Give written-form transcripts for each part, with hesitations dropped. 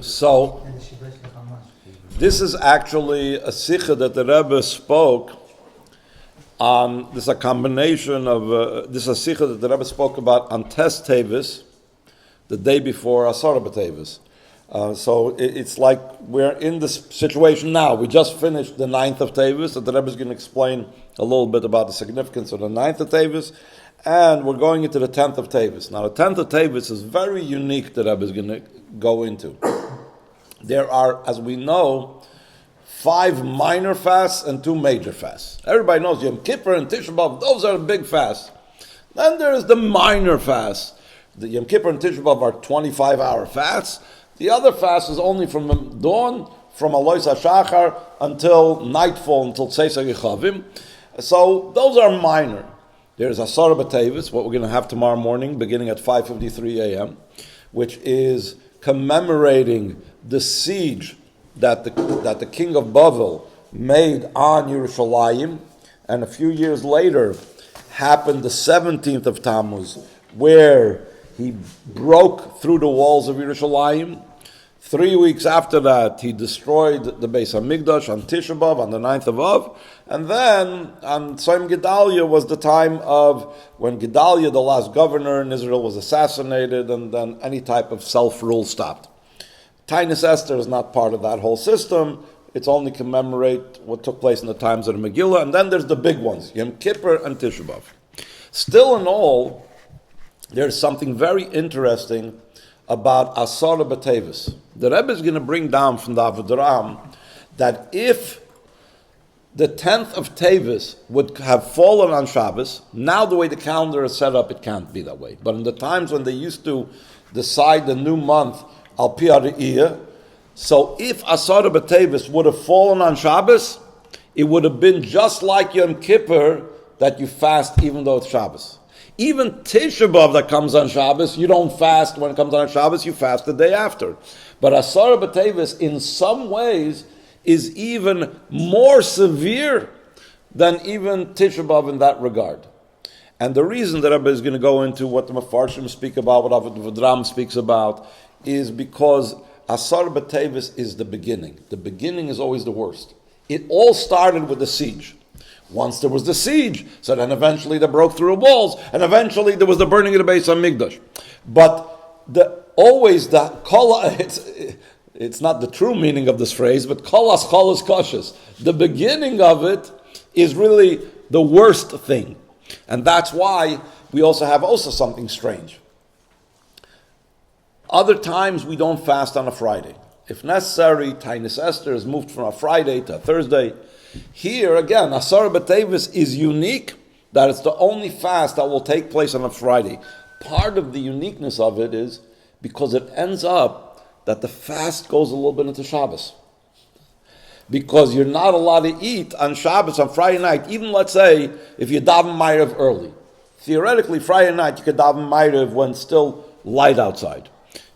So, this is actually a sikha that the Rebbe spoke on. This is a combination of, this is a sikha that the Rebbe spoke about on Tes Teves, the day before Asarah Beteves. So it's like we're in this situation now. We just finished the 9th of Teves, and the Rebbe is going to explain a little bit about the significance of the 9th of Teves, and we're going into the 10th of Teves. Now, the 10th of Teves is very unique, the Rebbe is going to go into. There are, as we know, 5 minor fasts and 2 major fasts. Everybody knows Yom Kippur and Tisha B'Av, those are big fasts. Then there is the minor fast. The Yom Kippur and Tisha B'Av are 25-hour fasts. The other fast is only from dawn, from Alois HaShachar until nightfall, until Tzeisa Yechavim. So those are minor. There's Asarah Beteves, what we're going to have tomorrow morning, beginning at 5:53 a.m., which is commemorating the siege that the King of Bavel made on Yerushalayim, and a few years later happened the 17th of Tammuz, where he broke through the walls of Yerushalayim. 3 weeks after that, he destroyed the Beis HaMikdash on Tisha B'Av, on the 9th of Av. And then, on Tzom Gedalia was the time of when Gedalia, the last governor in Israel, was assassinated, and then any type of self-rule stopped. Tainus Esther is not part of that whole system. It's only commemorate what took place in the times of the Megillah. And then there's the big ones, Yom Kippur and Tisha B'Av. Still in all, there's something very interesting about Asarah Beteves. The Rebbe is going to bring down from the Avodah that if the 10th of Teves would have fallen on Shabbos, now the way the calendar is set up, it can't be that way. But in the times when they used to decide the new month, Al Pi Ha'Re'iyah, so if Asarah Beteves would have fallen on Shabbos, it would have been just like Yom Kippur, that you fast even though it's Shabbos. Even Tisha B'Av that comes on Shabbos, you don't fast when it comes on Shabbos, you fast the day after. But Asarah Beteves, in some ways, is even more severe than even Tisha B'Av in that regard. And the reason that Rebbe is going to go into what the Mefarshim speak about, what Avodah speaks about, is because Asarah Beteves is the beginning. The beginning is always the worst. It all started with the siege. Once there was the siege, so then eventually they broke through the walls, and eventually there was the burning of the Beis HaMikdash. But it's not the true meaning of this phrase, but kol aschal is koshes. The beginning of it is really the worst thing. And that's why we also have something strange. Other times we don't fast on a Friday. If necessary, Tainus Esther is moved from a Friday to a Thursday. Here, again, Asarah Beteves is unique, that it's the only fast that will take place on a Friday. Part of the uniqueness of it is because it ends up that the fast goes a little bit into Shabbos. Because you're not allowed to eat on Shabbos, on Friday night, even let's say, if you daven Ma'ariv early. Theoretically, Friday night, you could daven Ma'ariv when it's still light outside.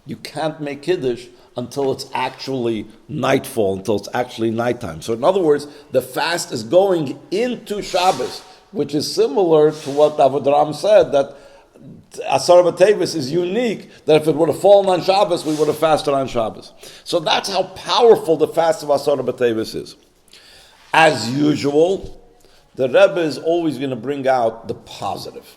You can't make Kiddush until it's actually nightfall, until it's actually nighttime. So in other words, the fast is going into Shabbos, which is similar to what Avodah said, that Asarah Beteves is unique, that if it would have fallen on Shabbos, we would have fasted on Shabbos. So that's how powerful the fast of Asarah Beteves is. As usual, the Rebbe is always going to bring out the positive.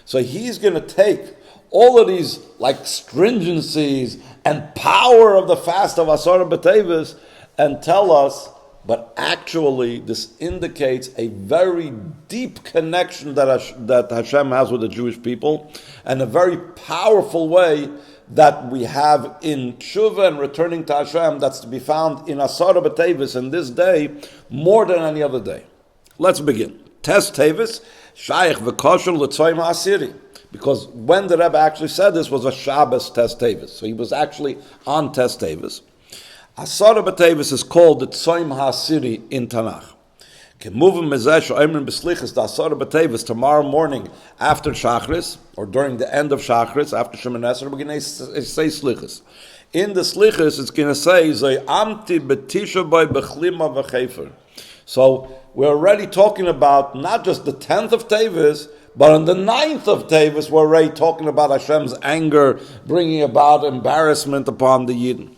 So he's going to take all of these like stringencies and power of the fast of Asarah Beteves and tell us, but actually this indicates a very deep connection that Hashem has with the Jewish people, and a very powerful way that we have in tshuva and returning to Hashem that's to be found in Asarah Beteves in this day more than any other day. Let's begin. Tes Teves, Shayach v'kosher l'tzoyim ha'asiri. Because when the Rebbe actually said this was a Shabbos Tes Teves. So he was actually on Tes Teves. Asarah Beteves is called the Tzom HaAsiri in Tanakh. Asarah Beteves tomorrow morning after Shachris, or during the end of Shachris, after Shemoneh Esrei, we're going to say Slichas. In the Slichas, it's going to say, Amti b'tisha b'y b'chlima v'chefer. So we're already talking about not just the 10th of Teves, but on the 9th of Teves, we're already talking about Hashem's anger, bringing about embarrassment upon the Yidden.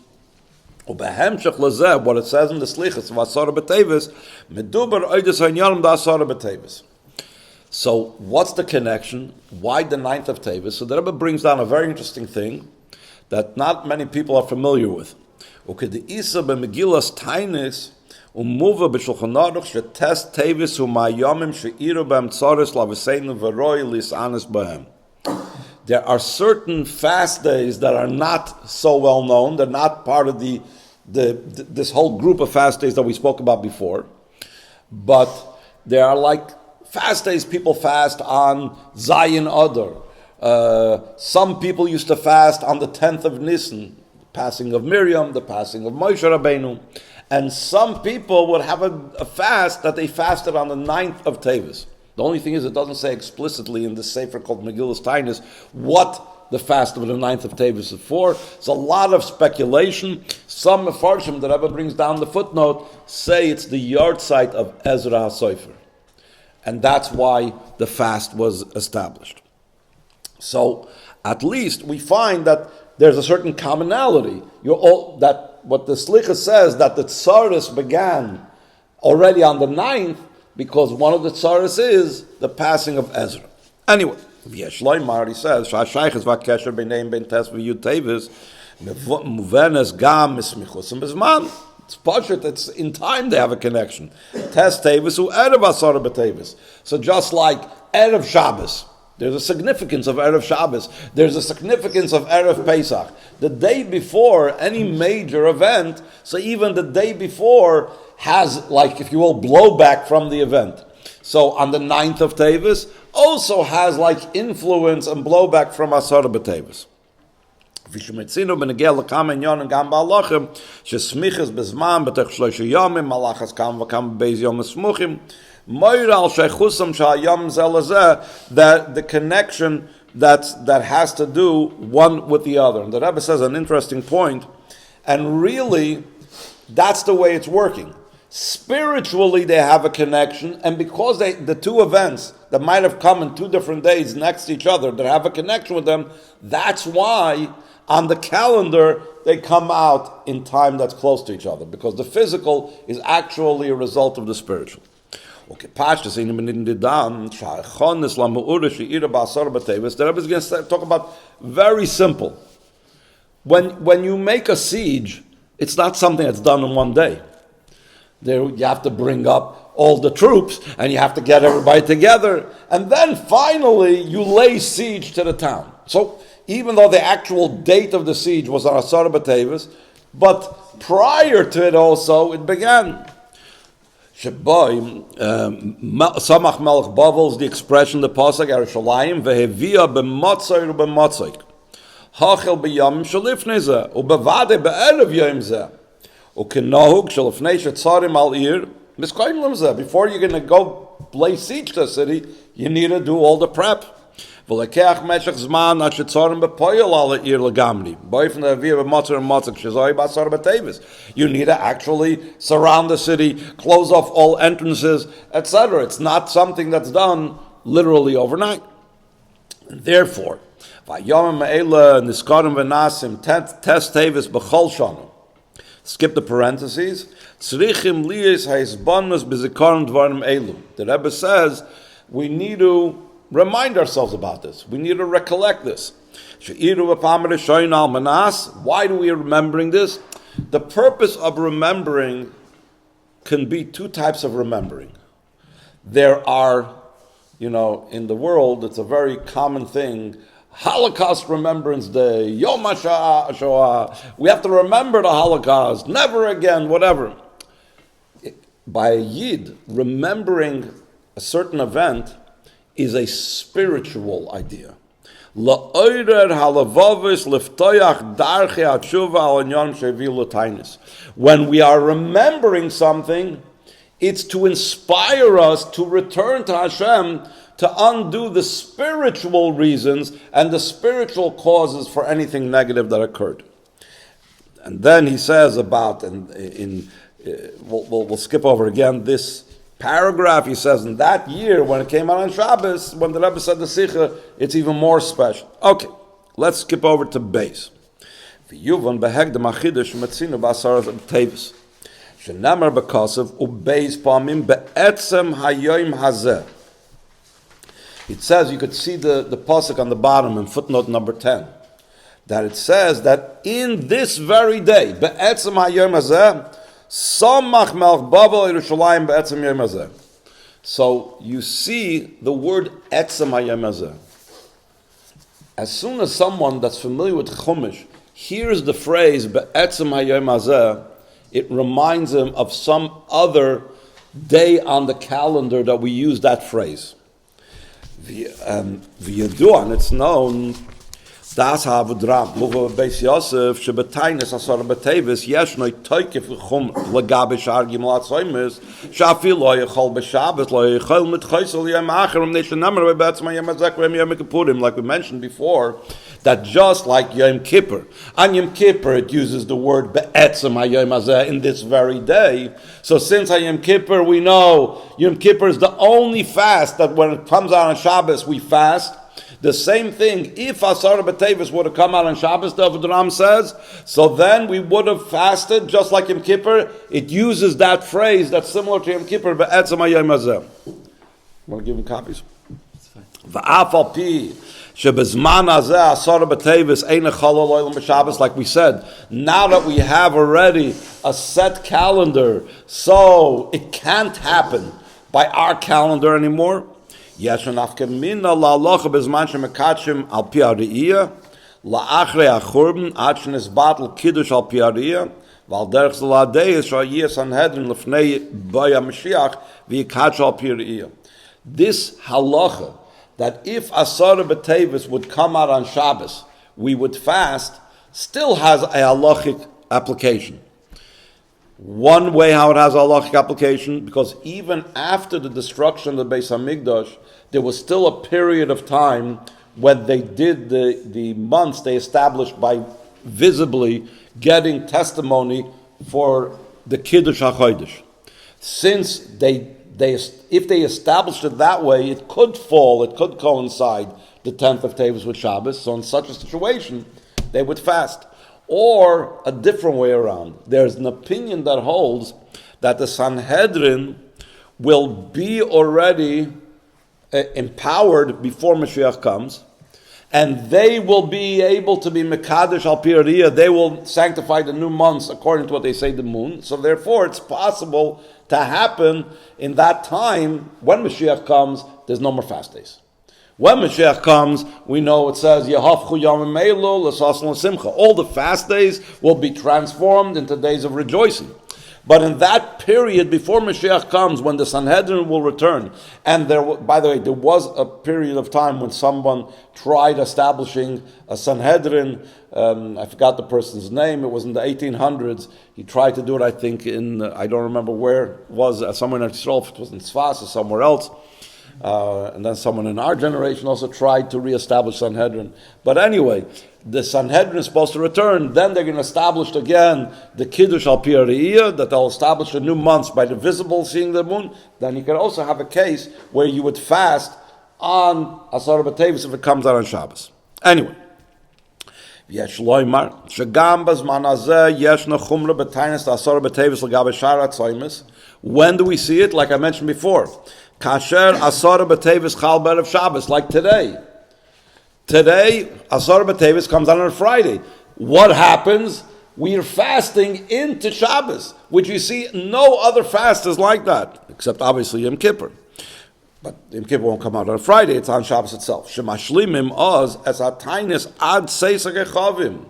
What it says in the Slichas of Asarah Beteves, Medubar Oides Hanyanim da Asarah Beteves. So, what's the connection? Why the 9th of Teves? So the Rebbe brings down a very interesting thing that not many people are familiar with. Ukediisa b'Megillas Tainis umuva b'Shulchan Aruch shetes Teves u'mayomim she'iru b'hem tzaris laviseinu v'roi lisanis b'hem. There are certain fast days that are not so well known. They're not part of this whole group of fast days that we spoke about before. But they are like fast days people fast on Zayin Adar. Some people used to fast on the 10th of Nisan, the passing of Miriam, the passing of Moshe Rabbeinu. And some people would have a fast that they fasted on the 9th of Teves. The only thing is it doesn't say explicitly in this sefer called Megillas Tainis what the fast of the 9th of Teves is for. It's a lot of speculation. Some Mefarshim, that Rebbe brings down the footnote, say it's the yard site of Ezra HaSofer. And that's why the fast was established. So, at least we find that there's a certain commonality. That what the Slicha says, that the Tzaris began already on the 9th, because one of the Tzaris is the passing of Ezra. Anyway, Yerushalayim already says, Sha'ashayches v'akesher b'neim ben tes v'yud tevis, muvenes gam mismichus b'zman. It's pashut, it's in time they have a connection. Tes tevis u erev Asarah Beteves. So just like Erev Shabbos, there's a significance of Erev Shabbos. There's a significance of Erev Pesach. The day before any major event, so even the day before has, like, if you will, blowback from the event. So on the 9th of Teves also has like influence and blowback from Asarah Beteves. V'shemetzinu b'negel l'kam enyon and gam ba'alachim shesmiches bezman b'tech shloisha yomim malachas kam v'kam b'beis yom esmuchim moiral sheichusam sha'ayom zelazeh, that the connection that has to do one with the other. And the Rebbe says an interesting point, and really that's the way it's working. Spiritually they have a connection, and because the two events that might have come in 2 different days next to each other, that have a connection with them, that's why on the calendar they come out in time that's close to each other, because the physical is actually a result of the spiritual. Okay, Pashtas in the Dam, Sha'achonis Lamu'ura She'ira Ba'asarah Beteves. The Rebbe is going to talk about very simple. When you make a siege, it's not something that's done in one day. There, you have to bring up all the troops, and you have to get everybody together, and then finally you lay siege to the town. So even though the actual date of the siege was on Asarah Beteves, but prior to it also, it began. Samach Melech Bavel is the expression, the pasuk Yerushalayim vehevia b'matzoy u'b'matzoy hachel b'yamim shalifnei zeh u'bevade be'erev yom zeh u'kenahug shalifnei shetzarim al ir miskoyim lim zeh. Before you're going to go lay siege to a city, you need to do all the prep. V'lekeach meshach zman ad shetzarim b'poyel al ir legamri boy from the via b'matzoy and matzoy shezoi b'asarah beteves. You need to actually surround the city, close off all entrances, etc. It's not something that's done literally overnight. And therefore, vayomim me'ela niskarim v'nasim tes teves b'chol shana. Skip the parentheses. Tzrichim liyis ha'isbanus b'zikaron dvarim elu. The Rebbe says we need to remind ourselves about this. We need to recollect this. Why do we remembering this? The purpose of remembering can be 2 types of remembering. There are, in the world, it's a very common thing, Holocaust Remembrance Day, Yom HaShoah. We have to remember the Holocaust, never again, whatever. By a Yid, remembering a certain event is a spiritual idea. When we are remembering something, it's to inspire us to return to Hashem, to undo the spiritual reasons and the spiritual causes for anything negative that occurred. And then he says about, we'll skip over again this paragraph. He says in that year when it came out on Shabbos, when the Rebbe said the Sikha, it's even more special. Okay, let's skip over to Beis. V'yuvan behegdem achidush metzinu b'asarah beteves. Shenemar b'kasav ubeis pamim be'etzem hayoim hazeh. It says, you could see the pasuk on the bottom in footnote number 10, that it says that in this very day, be'etzem hayoim hazeh, samach melech Bavel Yerushalayim be'etzem hayoim hazeh. So you see the word etzem hayoim hazeh. As soon as someone that's familiar with Chumash hears the phrase be'etzem hayoim hazeh, it reminds him of some other day on the calendar that we use that phrase. V'yadu, and it's known, das havedram, muva beis Yosef, shebetainis Asarah Beteves, yeshnoi toikif l'chum l'gabe shar gimel atzoymes, shafil lo yechol b'shabbat, lo yechol mitchoysel yom acher, neshenamar be'etzem yom hazeh k'rem yom kippurim, like we mentioned before, that just like Yom Kippur, on Yom Kippur it uses the word be'etzem hayom hazeh in this very day. So since Yom Kippur, we know Yom Kippur is the only fast that when it comes out on Shabbos we fast. The same thing, if Asarah Beteves would have come out on Shabbos, the Ram says, so then we would have fasted just like Yom Kippur. It uses that phrase that's similar to Yom Kippur, be'etzem hayom hazeh. Want to give him copies? That's fine. V'afal pi. Like we said, now that we have already a set calendar, so it can't happen by our calendar anymore. This halacha, that if Asarah Beteves would come out on Shabbos, we would fast, still has a halachic application. One way how it has a halachic application, because even after the destruction of the Beis Hamikdash, there was still a period of time when they did the months they established by visibly getting testimony for the Kiddush HaChodesh. Since if they established it that way, it could coincide the 10th of Teves with Shabbos. So in such a situation, they would fast. Or a different way around. There's an opinion that holds that the Sanhedrin will be already empowered before Mashiach comes, and they will be able to be Mekadesh al Pi Ariyah. They will sanctify the new months according to what they say the moon. So therefore, it's possible to happen in that time when Mashiach comes. There's no more fast days. When Mashiach comes, we know it says Yehafchu Yomim Elu L'Sasson L'Simcha. All the fast days will be transformed into days of rejoicing. But in that period before Mashiach comes, when the Sanhedrin will return, and by the way, there was a period of time when someone tried establishing a Sanhedrin. I forgot the person's name. It was in the 1800s. He tried to do it, I think, I don't remember where it was, somewhere in Israel, if it was in Tzfas or somewhere else. And then someone in our generation also tried to reestablish Sanhedrin. But anyway, the Sanhedrin is supposed to return. Then they're going to establish again the Kiddush al Pi Ariyah, that they'll establish the new months by the visible seeing the moon. Then you can also have a case where you would fast on Asarah Beteves if it comes out on Shabbos. Anyway. When do we see it? Like I mentioned before. Kasher Asarah Beteves Chal Berev Shabbos, like today. Today, Asarah Beteves comes out on a Friday. What happens? We are fasting into Shabbos, which you see no other fast is like that, except obviously Yom Kippur. But Yom Kippur won't come out on a Friday, it's on Shabbos itself. Shemashlimim oz as atainis ad seisag echavim.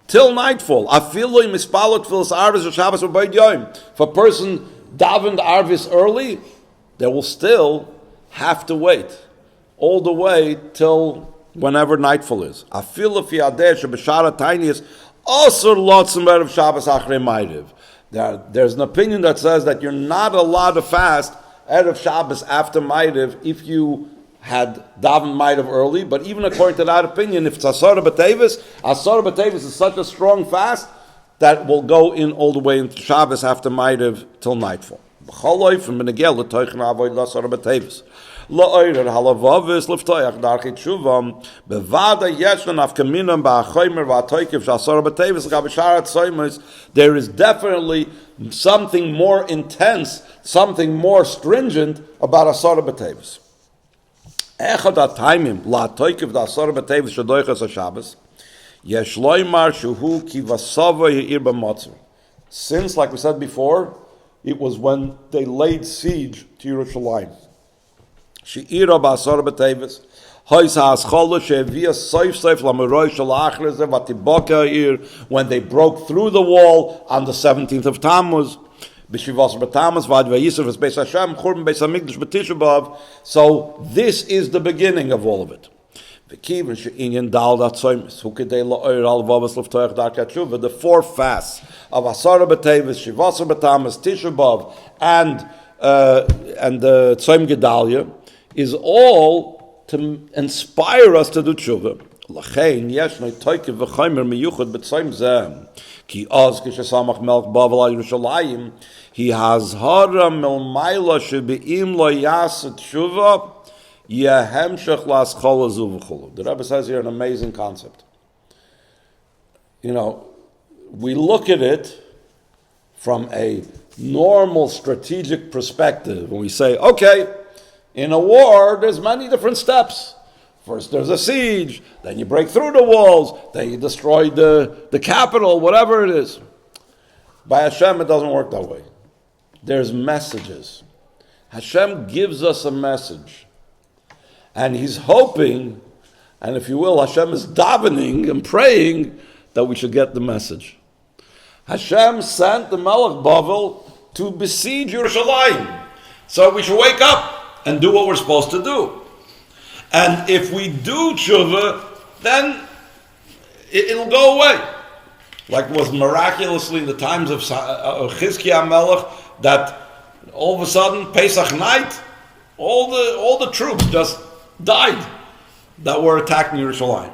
Till nightfall. Afilu mispalot filas arvis or Shabbos or Beit Yom. If a person davened arvis early, they will still have to wait all the way till whenever nightfall is. Afilu fi adeh shebeshara atainis asur lotzim erev Shabbos achrei ma'ariv. There's an opinion that says that you're not allowed to fast Erev Shabbos after Ma'ariv if you had davened Ma'ariv early, but even according to that opinion, if it's Asarah Beteves is such a strong fast that will go in all the way into Shabbos after Ma'ariv till nightfall. la'oirer halavavis liftoyach darchei tshuva bevada yeshna nafkaminam ba'achoymer va'atoykiv sh'asarah beteves l'gabishar atzoymes. There is definitely something more intense, something more stringent about Asarah Beteves. Echad ha'taimim la'atoykiv da'asarah beteves shadoichas ha'Shabbos yesh loymar shuhu ki vasava ye'ir b'motzor. Since, like we said before, it was when they laid siege to Yerushalayim. She'ira ba'asarah beteves when they broke through the wall on the 17th of Tammuz. So this is the beginning of all of it. The 4 fasts of Asarah Beteves, Shivasar B'Tammuz, Tisha B'Av, and the Tzom Gedalia is all to inspire us to do tshuva. Lachein yeshno toikev v'chaymer miyuchad b'tzoym zeh ki oz kishesamach melech Bavel al Yerushalayim he has hara milmayla shebeim lo yaseh tshuva yehemshech laschol azu v'chulu. The Rebbe says here an amazing concept. You know, we look at it from a normal strategic perspective when we say, okay, in a war, there's many different steps. First, there's a siege. Then you break through the walls. Then you destroy the capital, whatever it is. By Hashem, it doesn't work that way. There's messages. Hashem gives us a message. And He's hoping, and if you will, Hashem is davening and praying that we should get the message. Hashem sent the Melech Bavel to besiege Yerushalayim. So we should wake up and do what we're supposed to do. And if we do tshuva, then it'll go away. Like it was miraculously in the times of Chizkiah Melech, that all of a sudden, Pesach night, all the troops just died that were attacking Yerushalayim.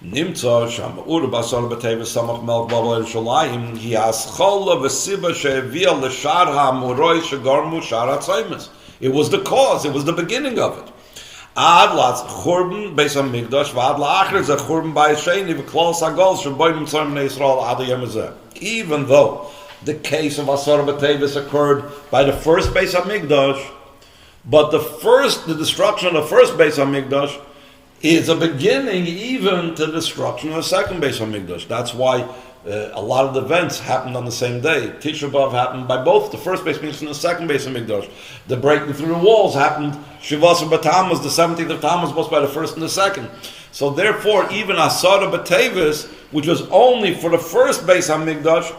Nimtza Shamur Basar Beteves Samach Melech Bavel Yerushalayim He Aschala V'Siba She'Evia L'Shar HaMuroi She'Garmu Shar HaTzoymes. It was the cause, it was the beginning of it. Ad Latz Churban Beis HaMikdash V'Ad La'achir Zeh Churban Bayis Sheni V'Klal Sagol She'Boyim Tzor Bnei Yisrael Ad Hayom Hazeh. Even though the case of Asarah Beteves occurred by the first Beis HaMikdash, but the destruction of the first Beis HaMikdash is a beginning even to the destruction of the second Beis HaMikdash. That's why a lot of the events happened on the same day. Tisha B'Av happened by both the first Beis HaMikdash and the second Beis HaMikdash. The breaking through the walls happened Shivasar B'Tammuz, the 17th of Tammuz, was by the first and the second. So therefore, even Asarah Beteves, which was only for the first Beis HaMikdash,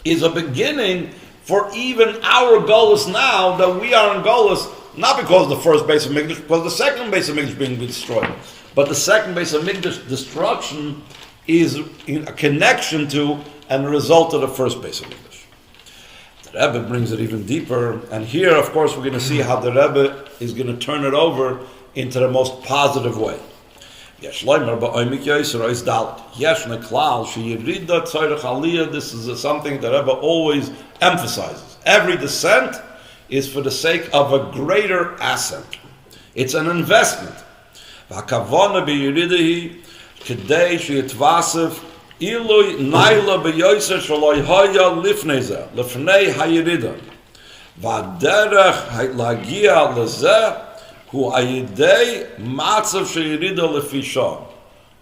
is a beginning for even our Golus now, that we are in Golus, not because of the first Beis HaMikdash, because the second Beis HaMikdash being destroyed. But the second Beis HaMikdash destruction is in a connection to and a result of the first Beis HaMikdash. The Rebbe brings it even deeper, and here, of course, we're going to see how the Rebbe is going to turn it over into the most positive way. This is something that Rebbe always emphasizes. Every descent is for the sake of a greater ascent. It's an investment. כדי שיתווסף אילוי נילה ביוסר שלא היה לפני זה, לפני הירידה. והדרך להגיע לזה הוא על ידי מצב שירידה לפי שעה.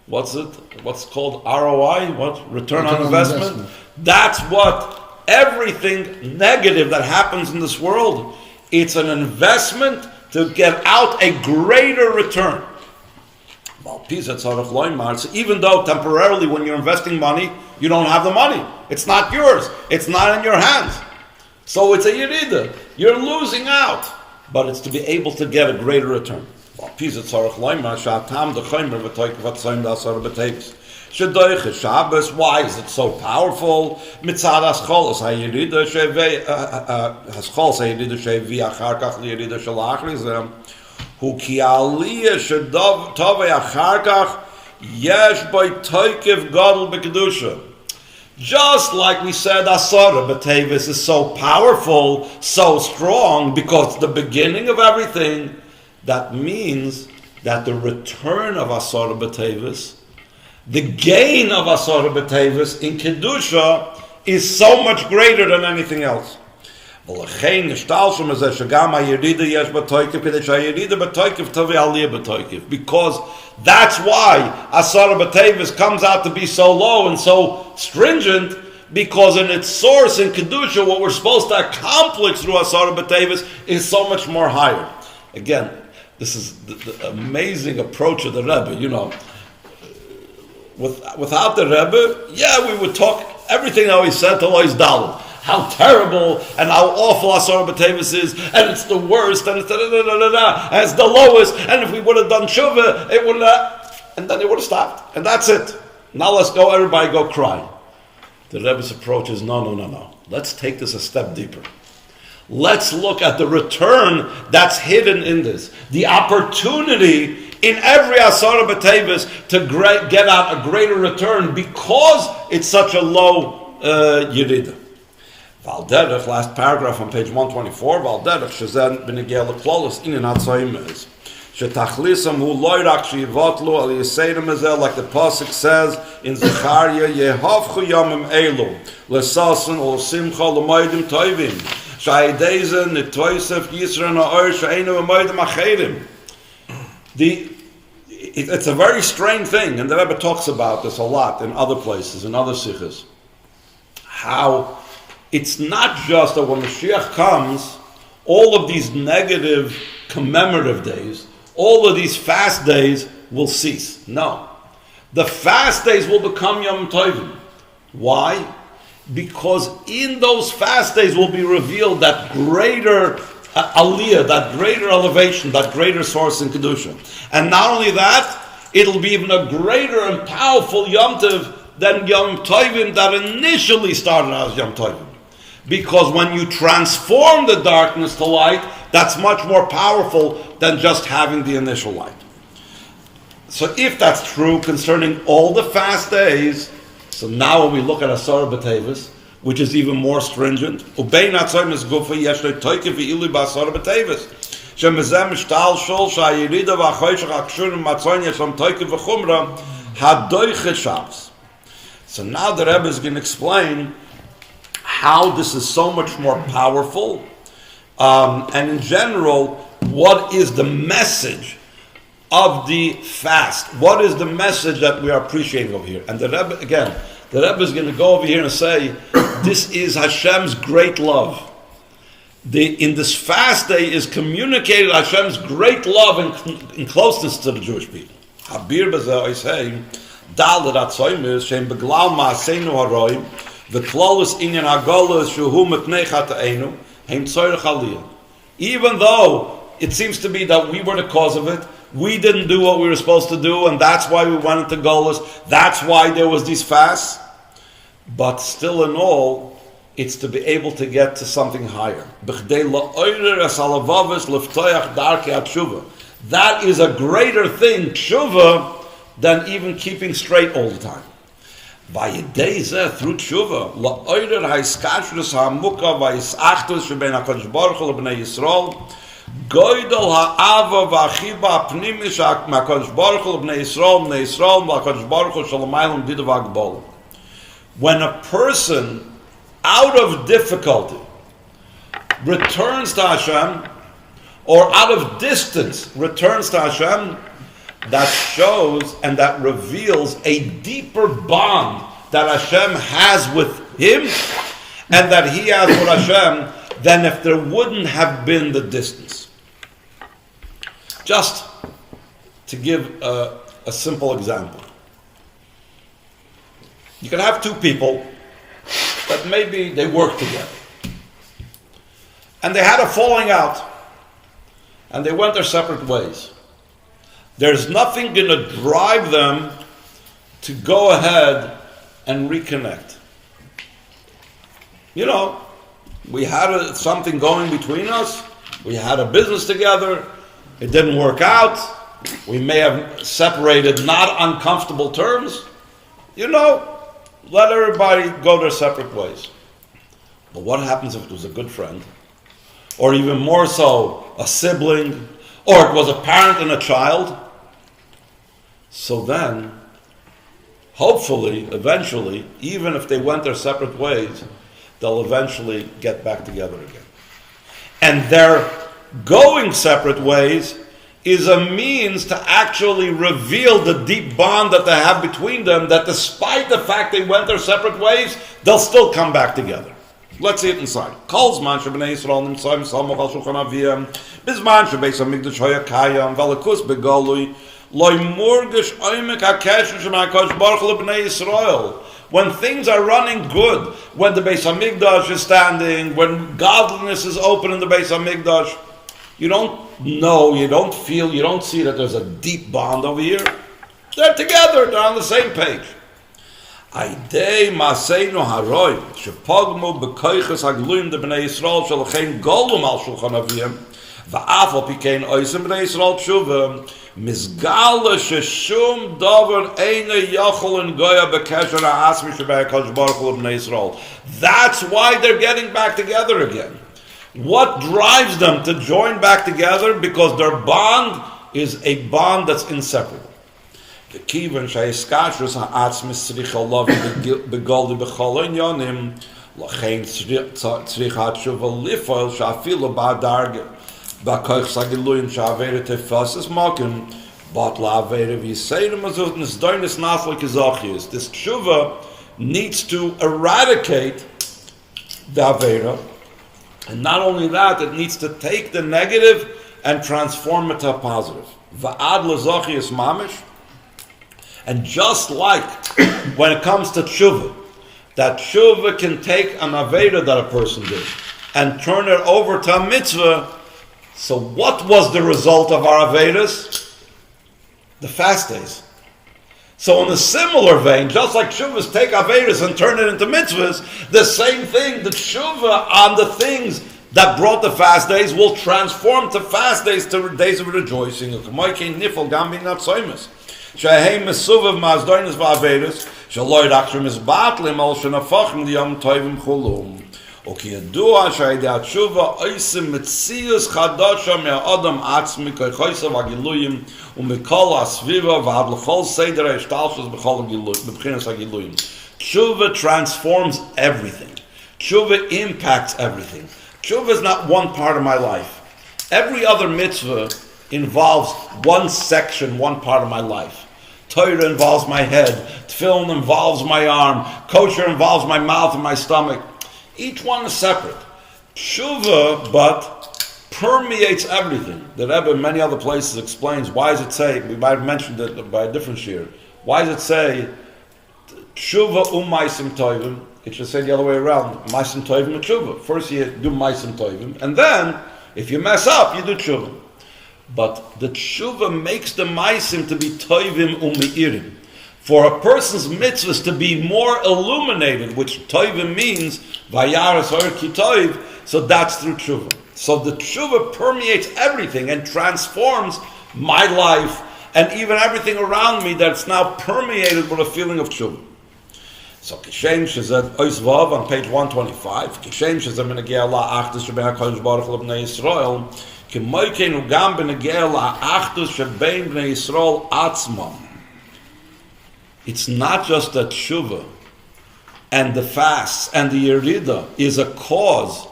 What's called ROI? What? Return on investment? That's what everything negative that happens in this world, it's an investment to get out a greater return. So even though temporarily when you're investing money, you don't have the money. It's not yours. It's not in your hands. So it's a yerida. You're losing out. But it's to be able to get a greater return. Why is it so powerful? Hu ki aliyah shedov tovei achar kach yesh by toikev gadol b'kedusha. Just like we said, Asarah Beteves is so powerful, so strong, because it's the beginning of everything. that means that the return of Asarah Beteves, the gain of Asarah Beteves in Kedusha is so much greater than anything else. Because that's why Asarah Beteves comes out to be so low and so stringent, because in its source in Kedusha, what we're supposed to accomplish through Asarah Beteves is so much more higher. Again, this is the amazing approach of the Rebbe. Without the Rebbe, we would talk everything that we said to Lois Dalit. How terrible and how awful Asarah Beteves is, and it's the worst, and it's and it's the lowest, and if we would have done tshuva, it would have, and then it would have stopped, and that's it. Now let's go, everybody go cry. The Rebbe's approach is no. Let's take this a step deeper. Let's look at the return that's hidden in this. The opportunity in every Asarah Beteves to get out a greater return because it's such a low Yerida. Valderech, last paragraph on page 124, Valderech, Shazen Benegel Klolos, in an Atzoim Shetachlisam hu loirak shivotlu al yiseirim ezel, like the pasuk says in Zechariah, Yehavchu yomim elu lesasen ol simcha l'moedim toivim sha'ideizen nitoisef yisra na'or sha'enu v'moedim acherim. It's a very strange thing, and the Rebbe talks about this a lot in other places, in other sikhs, how it's not just that when Mashiach comes, all of these negative commemorative days, all of these fast days will cease. No. The fast days will become Yom Tovim. Why? Because in those fast days will be revealed that greater aliyah, that greater elevation, that greater source in Kedusha. And not only that, it'll be even a greater and powerful Yom Tov than Yom Tovim that initially started as Yom Tovim. Because when you transform the darkness to light, that's much more powerful than just having the initial light. So if that's true concerning all the fast days, so now when we look at Asarah Beteves, which is even more stringent, Ubein Atzoim is Gufa Yeshlei Toike V'ilu B'Asarah Beteves, Shemezem Shtal Shol Sha'yirida V'Achoyshach Akshurim Matzoin Yeshlom Toike V'Chumra Hadoiche Shabbos. So now the Rebbe is going to explain how this is so much more powerful, and in general, what is the message of the fast? What is the message that we are appreciating over here? And the Rebbe, again, the Rebbe is going to go over here and say, this is Hashem's great love. In this fast day is communicated Hashem's great love and closeness to the Jewish people. Habir b'zeh oisheim, dal ratzoim is, shem beglau ma'aseinu haroim, the close inyan agolos shuhu mitnei chata'enu heim tzorech aliyah. Even though it seems to be that we were the cause of it, we didn't do what we were supposed to do, and that's why we went into golos. That's why there was these fasts. But still, in all, it's to be able to get to something higher. That is a greater thing, tshuva, than even keeping straight all the time. Through tshuva, la'oirer ha'искashrus ha'amuka va'isachtus shebein HaKadosh Baruch Hu l'bnei Yisrael, goydol ha'ava v'achiba ha'pnimish ha'Kadosh Baruch Hu l'bnei Yisrael v'HaKadosh Baruch Hu shalamaylam didav ha'gbolim. When a person, out of difficulty, returns to Hashem, or out of distance returns to Hashem, that shows and that reveals a deeper bond that Hashem has with him and that he has with Hashem than if there wouldn't have been the distance. Just to give a simple example. You can have two people that maybe they work together and they had a falling out and they went their separate ways. There's nothing going to drive them to go ahead and reconnect. You know, we had something going between us. We had a business together. It didn't work out. We may have separated not uncomfortable terms. You know, let everybody go their separate ways. But what happens if it was a good friend? Or even more so, a sibling, or it was a parent and a child, so then, hopefully, eventually, even if they went their separate ways, they'll eventually get back together again. And their going separate ways is a means to actually reveal the deep bond that they have between them, that despite the fact they went their separate ways, they'll still come back together. Let's see it inside. Kolzman shebnei Yisrael nimtzoim samach al shulchan aviyam bizman shebeis hamikdash hoya kayam v'alakus begolui loy murgish oimek hakesher shemakadosh baruch hu lebnei Yisrael. When things are running good, when the Beis Hamikdash is standing, when godliness is open in the Beis Hamikdash, you don't know, you don't feel, you don't see that there's a deep bond over here. They're together, they're on the same page. Aidei maseinu haroi shepogmu bekoiches hagluim de bnei Yisrael shalachein golum al shulchan aviyim va'af al pikein oisim bnei Yisrael tshuva Misgala sheshum davar eina yachol and goya bekesher ha'asmi shebei HaKadosh Baruch Hu l'bnei Yisrael. That's why they're getting back together again. What drives them to join back together? Because their bond is a bond that's inseparable. The kivan she'iskashrus ha'atzmis tzricha lavi begoldi b'chol inyanim lachein tzricha tshuva lifoil sha'afilu ba'darge Bakoich Sagiluyim Shavere Tefasis Makim Batla Avere Visayim Azut Nisdoinis Naflik Izachius. This tshuva needs to eradicate the Avera, and not only that, it needs to take the negative and transform it to a positive. Va'ad Lazachius Mamish. And just like when it comes to tshuva, that tshuva can take an Avera that a person did and turn it over to a mitzvah. So what was the result of our Avedas? The fast days. So in a similar vein, just like Shuvas take Avedas and turn it into mitzvahs, the same thing, the Shuva on the things that brought the fast days will transform to fast days, to days of rejoicing. Okay, yadua shayda tshuva oisim mitzius chadasha me'adam atzmi koichosav hagiluyim umikol asviva v'ad l'chol seder ha'ishtalshus b'chol b'bchinas hagiluyim. Tshuva transforms everything. Tshuva impacts everything. Tshuva is not one part of my life. Every other mitzvah involves one section, one part of my life. Torah involves my head. Tefillin involves my arm. Kosher involves my mouth and my stomach. Each one is separate. Tshuva, but permeates everything. The Rebbe in many other places explains, why does it say, we might have mentioned it by a different shir, why does it say, Tshuva maisim tovim? It should say the other way around, maisim tovim and tshuva. First you do maisim tovim, and then, if you mess up, you do tshuva. But the tshuva makes the maisim to be tovim umeirim. For a person's mitzvahs to be more illuminated, which tovim means, vayaras or kitoiv, so that's through tshuva. So the tshuva permeates everything and transforms my life and even everything around me that's now permeated with a feeling of tshuva. So Kishem Shezed Oisvav on page 125, Kishem Shezed Menegei Allah Achdus Shebei HaKadosh Baruch Hu L'Bnei Yisrael, K'moikeinu Gam Benegei Allah Achdus Shebein Bnei Yisrael Atzmam. It's not just that tshuva and the fasts and the yerida is a cause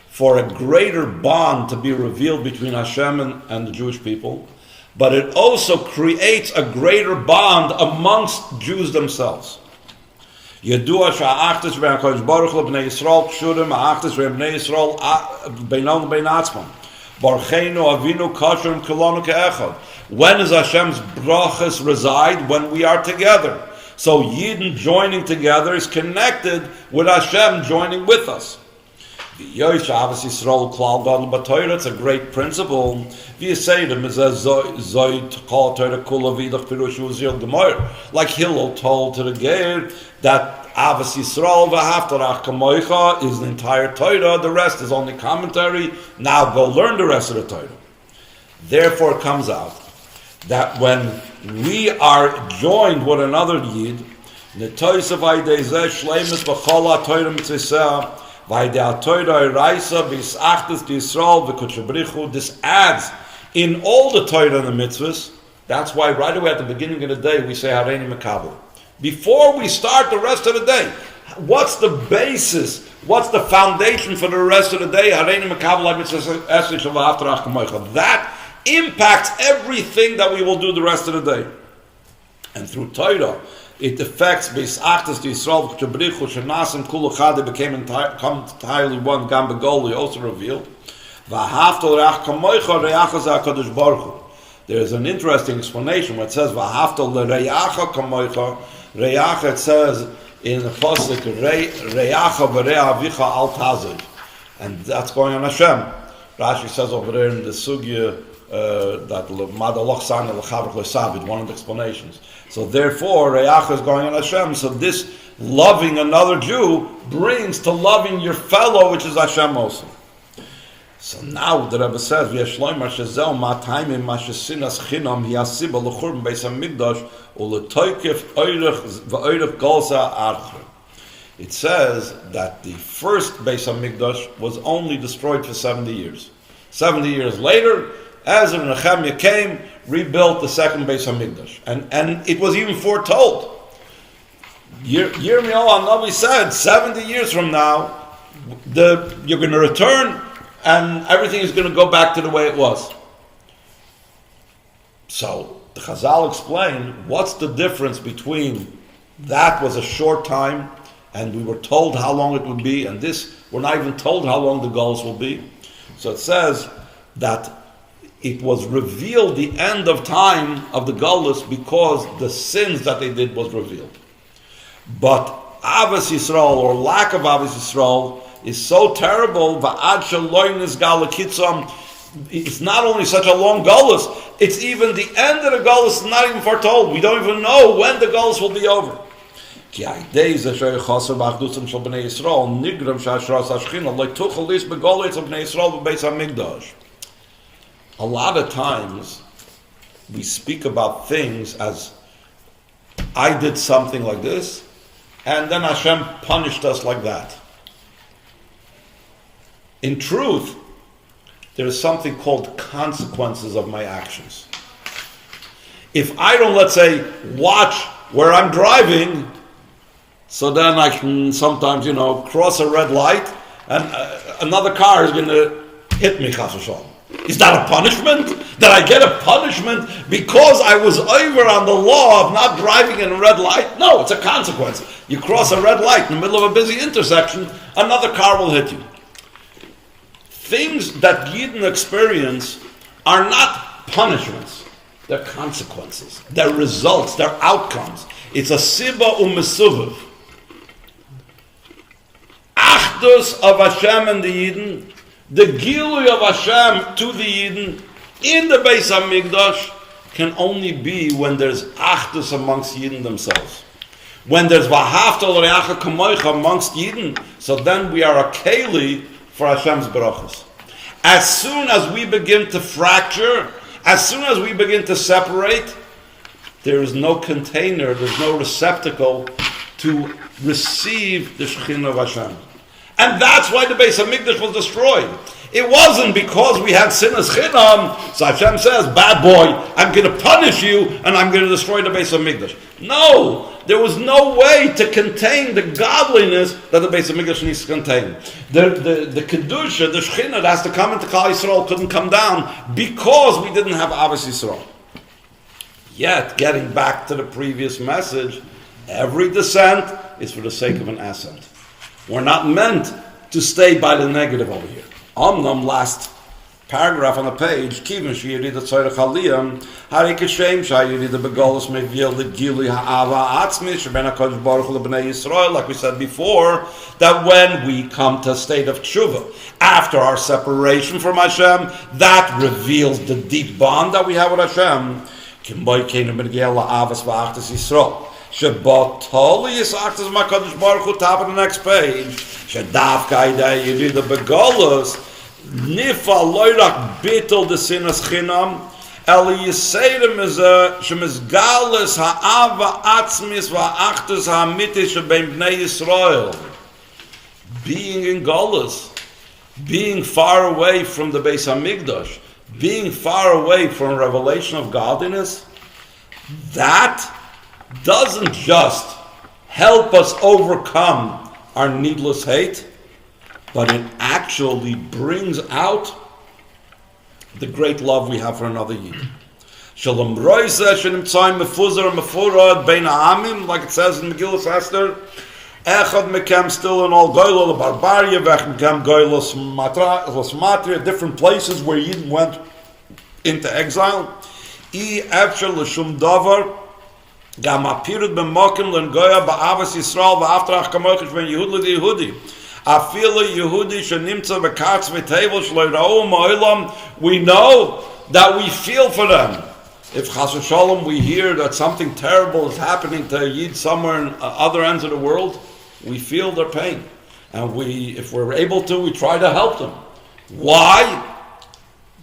for a greater bond to be revealed between Hashem and the Jewish people, but it also creates a greater bond amongst Jews themselves. Yadua sha'achtis be'en HaKadosh Baruch Hu B'nei Yisrael kshurim ha'achtis be'en Yisrael beinon bein atzmam. Barcheinu avinu kasher kolonu ke'echad. When does Hashem's brachas reside? When we are together. So Yidden joining together is connected with Hashem joining with us. It's a great principle. Like Hillel told to the Geir that Avas Yisrael v'haftarach kamoicha is the entire Torah, the rest is only commentary. Now go learn the rest of the Torah. Therefore it comes out that when we are joined with another Yid, this adds In all the Torah and the mitzvahs, that's why right away at the beginning of the day we say Hareini Makabel. Before we start the rest of the day, what's the basis? What's the foundation for the rest of the day? Hareini Makabel HaMitzvah Shavah After Achkamoicha. That impacts everything that we will do the rest of the day. And through Torah, it affects Beis Achtas to Yisrael, Chabrichu, Shanasim, Kulu Chade became entirely one, Gam Begoli, also revealed. V'ahavta l'reach kamoicha re'achas HaKadosh Baruch Hu. There is an interesting explanation where it says V'ahavta l're'acha kamoicha. Re'acha, it says in the pasuk Re'acha v're'a avicha al tazid, and that's going on Hashem. Rashi says over there in the sugya that Madalach San l'chavach l'savid, one of the explanations. So therefore, Re'acha is going on Hashem. So this loving another Jew brings to loving your fellow, which is Hashem also. So now the Rebbe says, "V'yeshloim mashazel ma'taimim mashasinas chinam hiyasiba l'churban beis hamikdash u'letoykef oirich v'oirich golsa archer." It says that the first beis hamikdash was only destroyed for 70 years. 70 years later, Ezra and Nehemiah came, rebuilt the second beis hamikdash, and it was even foretold. Yirmiyahu HaNavi said, 70 years from now, you're going to return. And everything is going to go back to the way it was. So the Chazal explain what's the difference between that was a short time, and we were told how long it would be, and this we're not even told how long the Golus will be. So it says that it was revealed the end of time of the Golus because the sins that they did was revealed. But Avos Yisrael, or lack of Avos Yisrael, is so terrible. It's not only such a long Golus, it's even the end of the Golus is not even foretold. We don't even know when the Golus will be over. A lot of times we speak about things as I did something like this, and then Hashem punished us like that. In truth, there is something called consequences of my actions. If I don't, let's say, watch where I'm driving, so then I can sometimes, cross a red light and another car is going to hit me, chas v'shalom. Is that a punishment? Did I get a punishment because I was over on the law of not driving in a red light? No, it's a consequence. You cross a red light in the middle of a busy intersection, another car will hit you. Things that Yidden experience are not punishments. They're consequences. They're results. They're outcomes. It's a siba u'mesuvav. Achdus of Hashem and the Yidden, the gilui of Hashem to the Yidden in the Beis HaMikdash can only be when there's achdus amongst Yidden themselves. When there's v'ahavta l'reacha kamoicha amongst Yidden, so then we are a keli for Hashem's brachas. As soon as we begin to fracture, as soon as we begin to separate, there is no container, there's no receptacle to receive the Shekhinah of Hashem. And that's why the Beis HaMikdash was destroyed. It wasn't because we had sinas chinam, so Hashem says, bad boy, I'm going to punish you and I'm going to destroy the Beis HaMikdash. No, there was no way to contain the godliness that the Beis HaMikdash needs to contain. The Kedusha, the Shekhinah that has to come into Klal Yisrael couldn't come down because we didn't have Avos Yisrael. Yet, getting back to the previous message, every descent is for the sake of an ascent. We're not meant to stay by the negative over here. Omnam, last paragraph on the page, Kivin sheyirida tzorech aliyah, hari kashem sheyirida begolus meviel legili ha'ava atzmi sheben HaKadosh Baruch Hu lebnei Yisrael, like we said before, that when we come to a state of tshuva, after our separation from Hashem, that reveals the deep bond that we have with Hashem. Kimboy keinu b'negiel la'avas v'achtas Yisrael. Shebatol yisachtas makadosh baruch hu, top of the next page. Shedavka idei yirida begolus nifa loirak bitul desinas chinam eli yiseidem is shemizgalis ha'ava atzmis va'achtas ha'amitis shebein bnei Yisrael. Being in Golus, being far away from the Beis HaMikdash, being far away from revelation of godliness, that doesn't just help us overcome our needless hate, but it actually brings out the great love we have for another Yid. Shalom roisa shenimtzaim mefuzar mefurad bein ha'amim, like it says in Megillas Esther. Echad mekem still in all goyla the barbaria, vech mekem goyla smatria, different places where Yidden went into exile. I efshel l'shum davar gam apirud b'mokim l'ngoya ba'avas Yisrael v'aftarach kamochish ben Yehud l'Yehudi. Afila Yehudi shenimtza v'katz v'tevel shloirau ma'olam. We know that we feel for them. If Chas v'Shalom we hear that something terrible is happening to a Yid somewhere in other ends of the world, we feel their pain. And if we're able to, we try to help them. Why?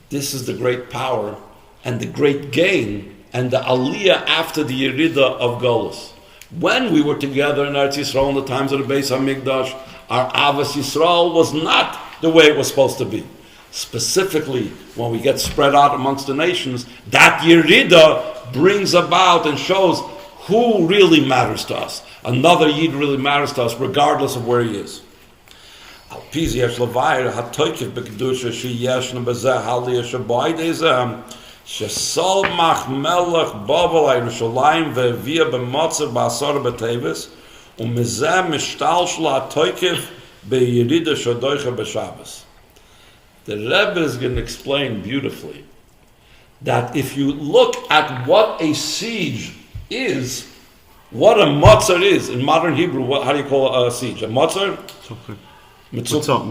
This is the great power and the great gain and the aliyah after the Yerida of Golus. When we were together in Eretz Yisrael in the times of the Beis HaMikdash, our Avos Yisrael was not the way it was supposed to be. Specifically, when we get spread out amongst the nations, that Yerida brings about and shows who really matters to us. Another Yid really matters to us, regardless of where he is. Shesol mach melech Bavel Yerushalayim ve'evia b'motzer b'Asarah Beteves u'mizeh mishtal shlo ha'toikev be'yerida shodoicha b'Shabbos. The Rebbe is going to explain beautifully that if you look at what a siege is, what a matzor is in modern Hebrew, how do you call a siege? A matzor? Matzor.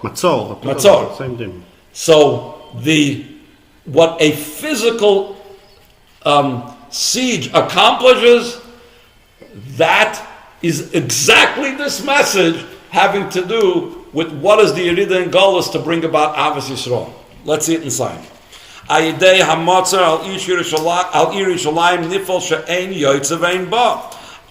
Matzor. Same thing. So what a physical siege accomplishes, that is exactly this message having to do with what is the Yerida and Golus to bring about Avos Yisrael. Let's see it inside. Ayidei hamatzer al Yerushalayim nifol she'ein yoytze ve'ein ba.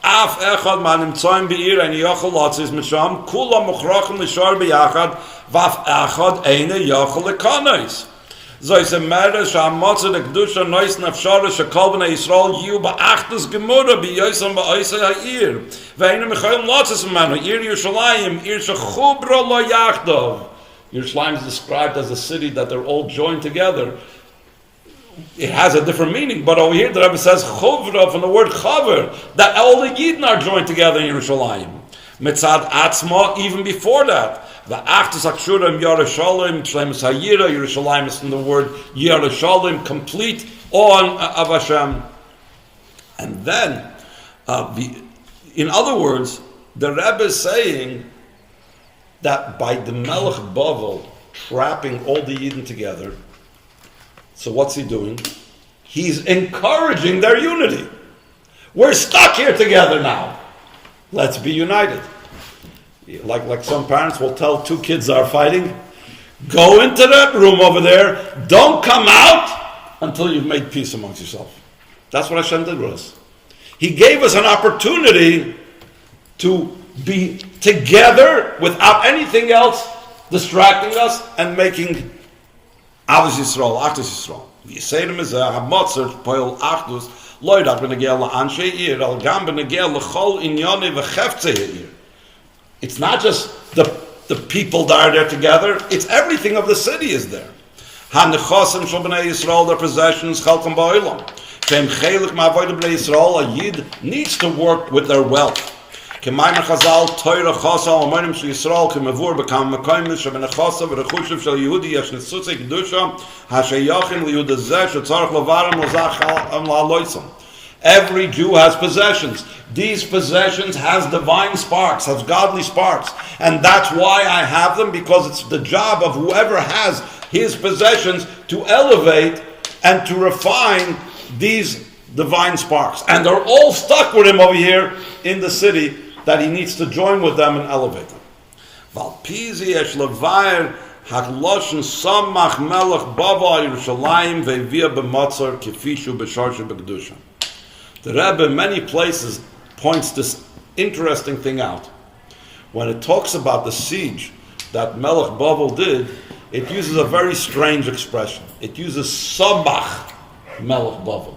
Af echad manimtzoyim be'ir and yochel latzis misham kula mochrachim lishar b'yachad vaf echad eine yochel lekanais. Zois a meres hamatzer lekdusha nois nafshara shekol b'nei Yisrael yiu ba'achtas gemura b'yoysam ba'oisei ha'ir ve'einu mechoyim latzis manu ir Yerushalayim ir shechubra lo yachdov. Yerushalayim is described as a city that they're all joined together. It has a different meaning, but over here the Rebbe says chuvra from the word chaver, that all the Yidden are joined together in Yerushalayim. Mitzad atzma, even before that. The achtus akshura im Yerushalayim, shleimus hayira, Yerushalayim is from the word Yerushalayim, complete on of Hashem. And then, in other words, the Rebbe is saying that by the Melech Bavel trapping all the Yidden together, so what's he doing? He's encouraging their unity. We're stuck here together now. Let's be united. Like some parents will tell two kids that are fighting, go into that room over there, don't come out until you've made peace amongst yourself. That's what Hashem did with us. He gave us an opportunity to be together without anything else distracting us and making Avos Yisrael, Achdus Yisrael. V'yiseirim ezeh ha-motzer poil Achdus loidak b'negel la'anshei ir al gam b'negel l'chol inyoni v'cheftzei ha'ir. It's not just the people that are there together, it's everything of the city is there. Ha-nechosim shel b'nei Yisrael, their possessions, chalkom ba'olam. V'hem chelik ma'avodah b'nei Yisrael, a Yid needs to work with their wealth. כמיימר חז"ל תורה חוסה אומרים שישראל כמבור בכמה מקומות שבנכוסה ורכושיו של יהודי יש ניצוצי קדושה השייכים ליהודי זה שצריך לברם לזך לעלויסם. Every Jew has possessions. These possessions has divine sparks, has godly sparks. And that's why I have them, because it's the job of whoever has his possessions to elevate and to refine these divine sparks. And they're all stuck with him over here in the city, that he needs to join with them and elevate them. The Rebbe in many places points this interesting thing out. When it talks about the siege that Melech Bavel did, it uses a very strange expression. It uses Samach Melech Bavel.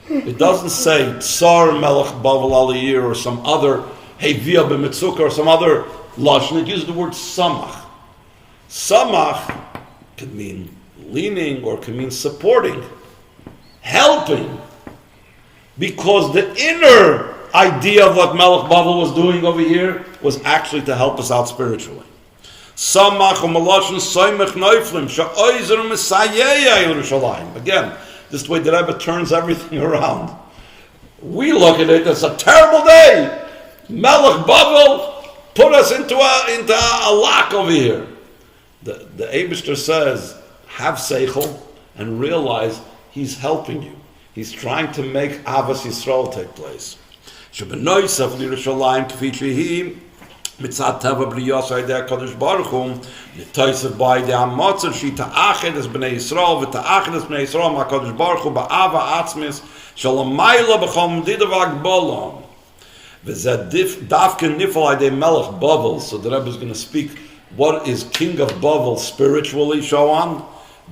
It doesn't say Tsar Melech Bavel Aliyir or some other Hevia b'Mitzukah or some other lashon. It uses the word Samach. Samach could mean leaning or could mean supporting, helping, because the inner idea of what Melech Bavel was doing over here was actually to help us out spiritually. Samach u'malashon soymech noiflim sha'oizer mesayei Yerushalayim. Again, this is the way the Rebbe turns everything around. We look at it, it's a terrible day. Melech Bavel put us into a lock over here. The Eibishter says, have seichel and realize he's helping you. He's trying to make Avas Yisrael take place. Shebenoisef Yerushalayim k'fi shehi mitzat teva b'riyos ha'idei HaKadosh Baruch Hu nitoisef b'idei ha'motzer shi ta'achid es b'nei Yisrael v'ta'achid es b'nei Yisrael ma'Kadosh Baruch Hu ba'ava atzmis shalamayla b'chol medida v'agbolam v'zeh dafke nifal ha'idei Melech Bavel. So the Rebbe is going to speak what is King of Bavel spiritually, show on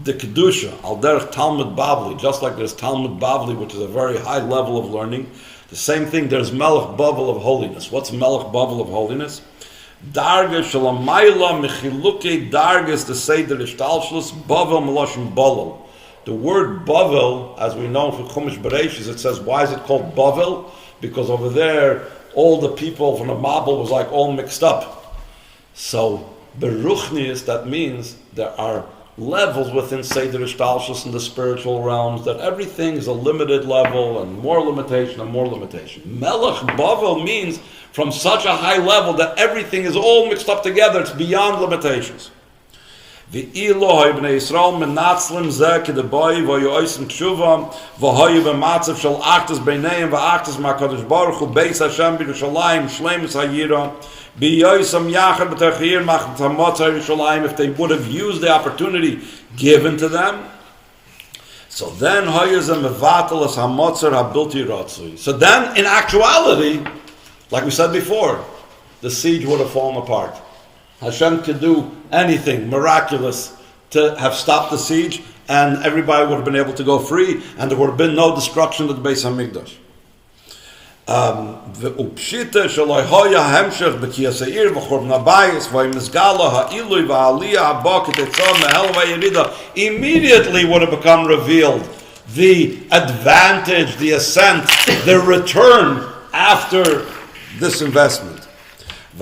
the Kedusha, al derech Talmud Bavli, just like there's Talmud Bavli, which is a very high level of learning. The same thing, there's Melech Bavel of holiness. What's Melech Bavel of holiness? Darga shalamayla mechiluke dargas the seder ishtalshlus Bavel meloshin Bavel. The word Bavel, as we know from Chumash Bereshis, it says, why is it called Bavel? Because over there, all the people from the Mabel was like all mixed up. So, Beruchnius, that means there are levels within Seder Ishtalshus in the spiritual realms, that everything is a limited level and more limitation and more limitation. Melech Bavel means from such a high level that everything is all mixed up together, it's beyond limitations. V'Elohai b'nei Yisrael menatzlim zeh k'deboi v'hoyu oisim tshuva v'hoyu b'matzav shel achtas b'neiim v'achtas ma'kadosh baruch hu beis Hashem b'Yerushalayim shleimus ha'yira b'yoisam yachad b'terchir ma'chat ha'motzah Yerushalayim. If they would have used the opportunity given to them, so then hoyu zeh mevatel es ha'motzah ha'bilti ratzui. So then, in actuality, like we said before, the siege would have fallen apart. Hashem could do anything miraculous to have stopped the siege, and everybody would have been able to go free, and there would have been no destruction of the Beis Hamikdash. Immediately would have become revealed the advantage, the ascent, the return after this investment. He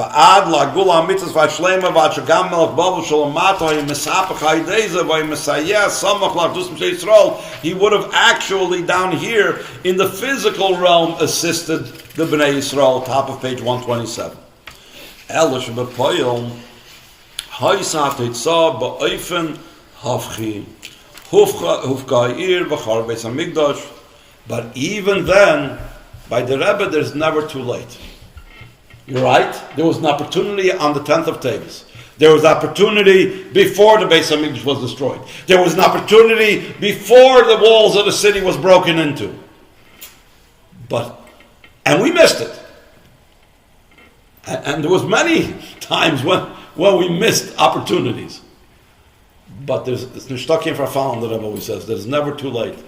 would have actually down here in the physical realm assisted the Bnei Yisrael, top of page 127. But even then, by the Rebbe, there's never too late. You're right. There was an opportunity on the 10th of Teves. There was opportunity before the Beis Hamikdash was destroyed. There was an opportunity before the walls of the city was broken into. And we missed it. And there was many times when we missed opportunities. But there's Nishtakim Farfalon, the Rebbe always says, there's never too late.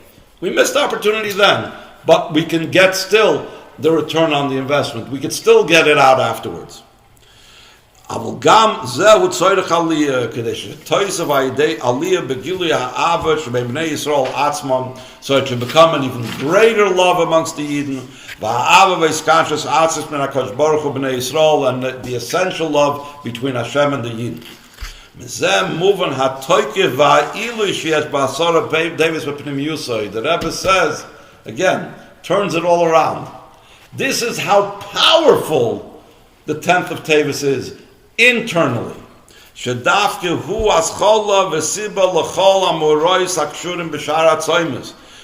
We missed the opportunity then, but we can get still the return on the investment. We could still get it out afterwards. So it should become an even greater love amongst the Eden, and the essential love between Hashem and the Eden. The Rebbe says, again, turns it all around. This is how powerful the 10th of Teves is internally.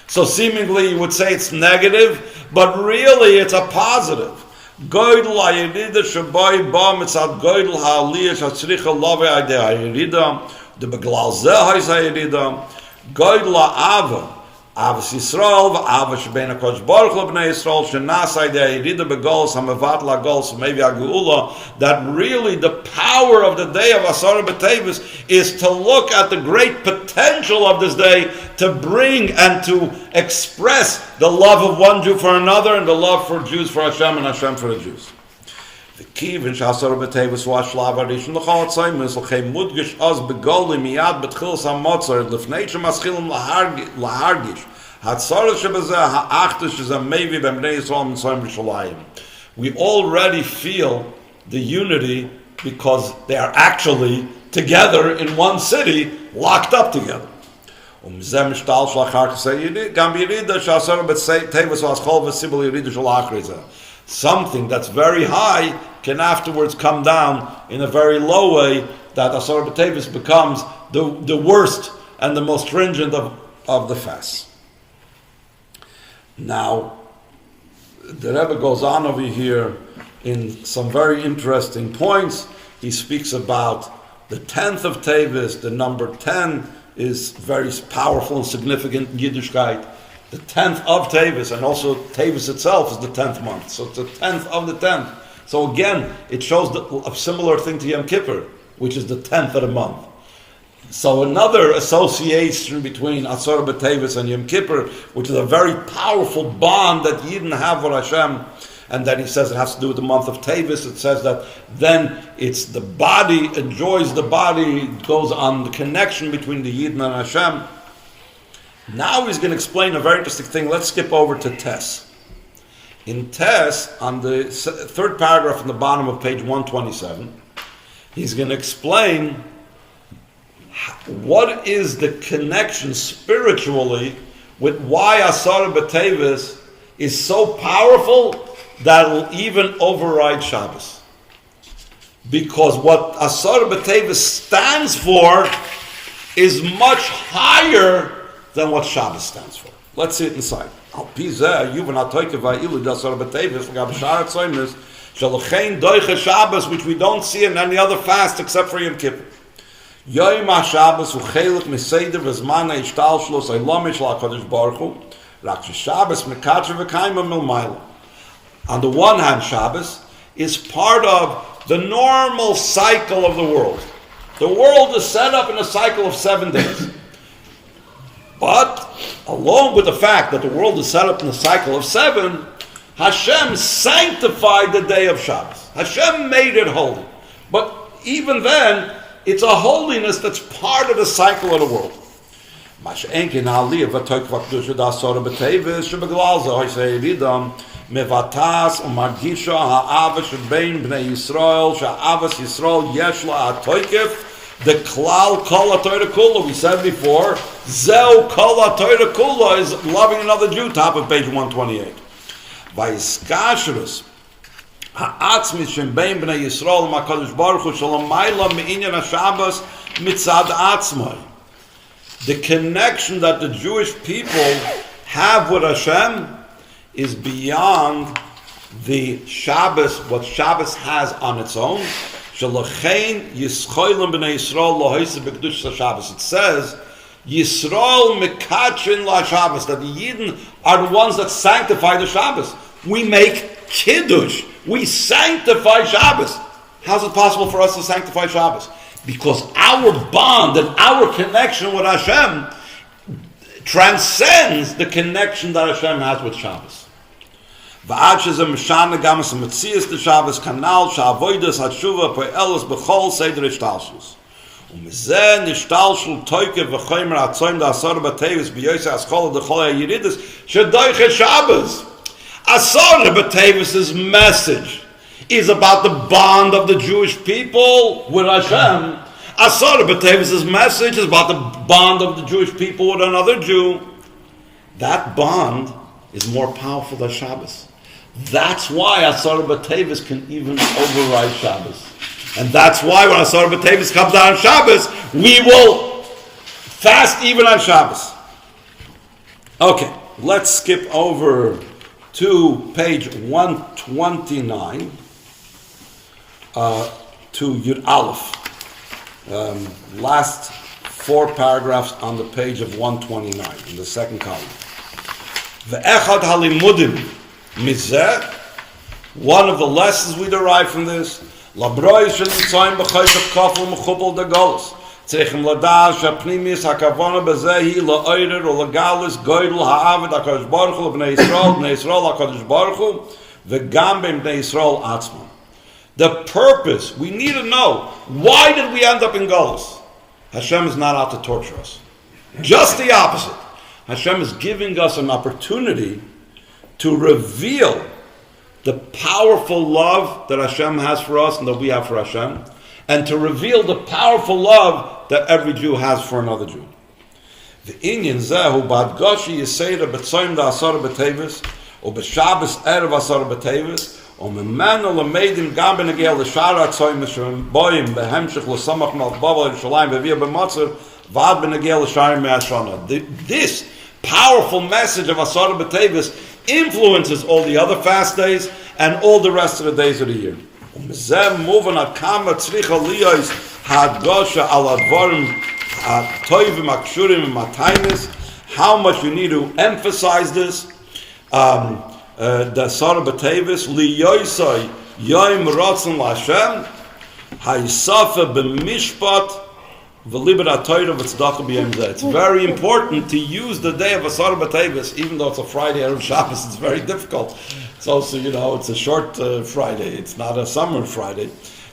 So seemingly you would say it's negative, but really it's a positive. Avos Yisrael, Avos Shebein HaKodesh Baruch Hu B'nei Yisrael, Shenasai De'irida B'Golos, HaMevat LaGolos, maybe HaGeula, that really the power of the day of Asarah Beteves is to look at the great potential of this day to bring and to express the love of one Jew for another and the love for Jews for Hashem and Hashem for the Jews. The kivin Asarah Beteves was shlav harishon l'chol tzaymis l'chem mudgish az begoli miyad betchilas hamotzar lefnei shemaschilim lahargish hatzarah shebazeh ha'achdish shezeh mevi b'mnei Yisrael mitzrayim Yerushalayim. We already feel the unity because they are actually together in one city, locked up together. Something that's very high can afterwards come down in a very low way, that Asarah Beteves becomes the worst and the most stringent of the fasts. Now, the Rebbe goes on over here in some very interesting points. He speaks about the 10th of Teves. The number 10 is very powerful and significant in Yiddishkeit. The 10th of Teves, and also Teves itself is the 10th month. So it's the 10th of the 10th. So again, it shows a similar thing to Yom Kippur, which is the 10th of the month. So another association between Asarah Beteves and Yom Kippur, which is a very powerful bond that Yidden have with Hashem, and that he says it has to do with the month of Teves. It says that then it's the body, enjoys the body, goes on the connection between the Yidden and Hashem. Now he's going to explain a very interesting thing. Let's skip over to Tes. In Tes, on the third paragraph on the bottom of page 127, he's going to explain what is the connection spiritually with why Asarah Beteves is so powerful that it will even override Shabbos. Because what Asarah Beteves stands for is much higher than what Shabbos stands for. Let's see it inside. Which we don't see in any other fast except for Yom Kippur. Yom HaShabbos hu chelik miseder v'zman ha'ishtalshlos ha'lomish la'kadosh baruch hu rak sheShabbos mekatcher v'kaima milmayla. On the one hand, Shabbos is part of the normal cycle of the world. The world is set up in a cycle of 7 days. But, along with the fact that the world is set up in a cycle of 7, Hashem sanctified the day of Shabbos. Hashem made it holy. But even then, it's a holiness that's part of the cycle of the world. Mevatas u'margisha ha'ava shebein bnei Yisrael she'avas Yisrael yesh la ha'toikef the klal kol ha'torah kula. We said before, zeu kol ha'torah kula is loving another Jew, top of page 128. Vayiskashrus ha'atzmi shebein bnei Yisrael ma'kadosh baruch hu shalamayla me'inyan ha'shabbos mitzad atzmai. The connection that the Jewish people have with Hashem is beyond the Shabbos, what Shabbos has on its own. It says, Yisrael mekatrin la Shabbos, that the Yidden are the ones that sanctify the Shabbos. We make Kiddush. We sanctify Shabbos. How's it possible for us to sanctify Shabbos? Because our bond and our connection with Hashem transcends the connection that Hashem has with Shabbos. V'ad shezeh mishana gamas ha'metzias de Shabbos kanal sha'avodas ha'tshuva po'elos b'chol seder ishtalshus. U'mizeh nishtalshul toike v'choymer ha'tzoyim da'asarah Beteves b'yoyse askol d'chol ha'yiridus shedoiche Shabbos. Asarah Beteves' message is about the bond of the Jewish people with Hashem. Asarah Beteves' message is about the bond of the Jewish people with another Jew. That bond is more powerful than Shabbos. That's why Asarah Beteves can even override Shabbos. And that's why when Asarah Beteves comes out on Shabbos, we will fast even on Shabbos. Okay, let's skip over to page 129 to Yud Aleph. Last 4 paragraphs on the page of 129 in the second column. Ve'echad halimudim mizeh. One of the lessons we derive from this, labroi shenitzayim b'chayshach kafel mechubel degalus. Tzrechem ladar shapnimis hakavana bezehi la'oirer o lagalis goydel ha'avid hakadosh baruch hu b'nei Yisrael hakadosh baruch hu v'gam b'nei Yisrael atzmon. The purpose, we need to know, why did we end up in Galus? Hashem is not out to torture us. Just the opposite. Hashem is giving us an opportunity to reveal the powerful love that Hashem has for us and that we have for Hashem, and to reveal the powerful love that every Jew has for another Jew. The inyan zehu ba'adgashi yisera b'tzoyim da Asarah Beteves or b'shabes erev Asarah Beteves or memenu l'meidim gam b'negel l'shara tzoyim m'shem boyim b'hemshich l'samach mal Bavel Yerushalayim v'viyah b'matzir v'ad b'negel l'shara me'ashana. This powerful message of Asarah Beteves influences all the other fast days and all the rest of the days of the year. How much you need to emphasize this. The Asarah Beteves liyoisai yoim ratzon l'Hashem hayisafa b'mishpat. It's very important to use the day of Asarah Beteves, even though it's a Friday Erev Shabbos. It's very difficult. It's also, it's a short Friday. It's not a summer Friday.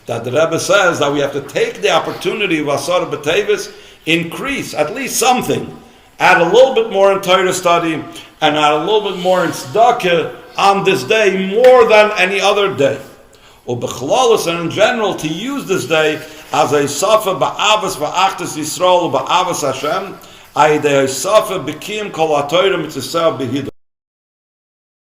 That the Rebbe says that we have to take the opportunity of Asarah Beteves, increase at least something, add a little bit more in Torah study, and add a little bit more in tzedakah on this day, more than any other day. And in general, to use this day as a safa ba'avas va'achtas Yisrael ba'avas Hashem, ay de safa b'kiyim kol ha'torah mitzvah b'hidah.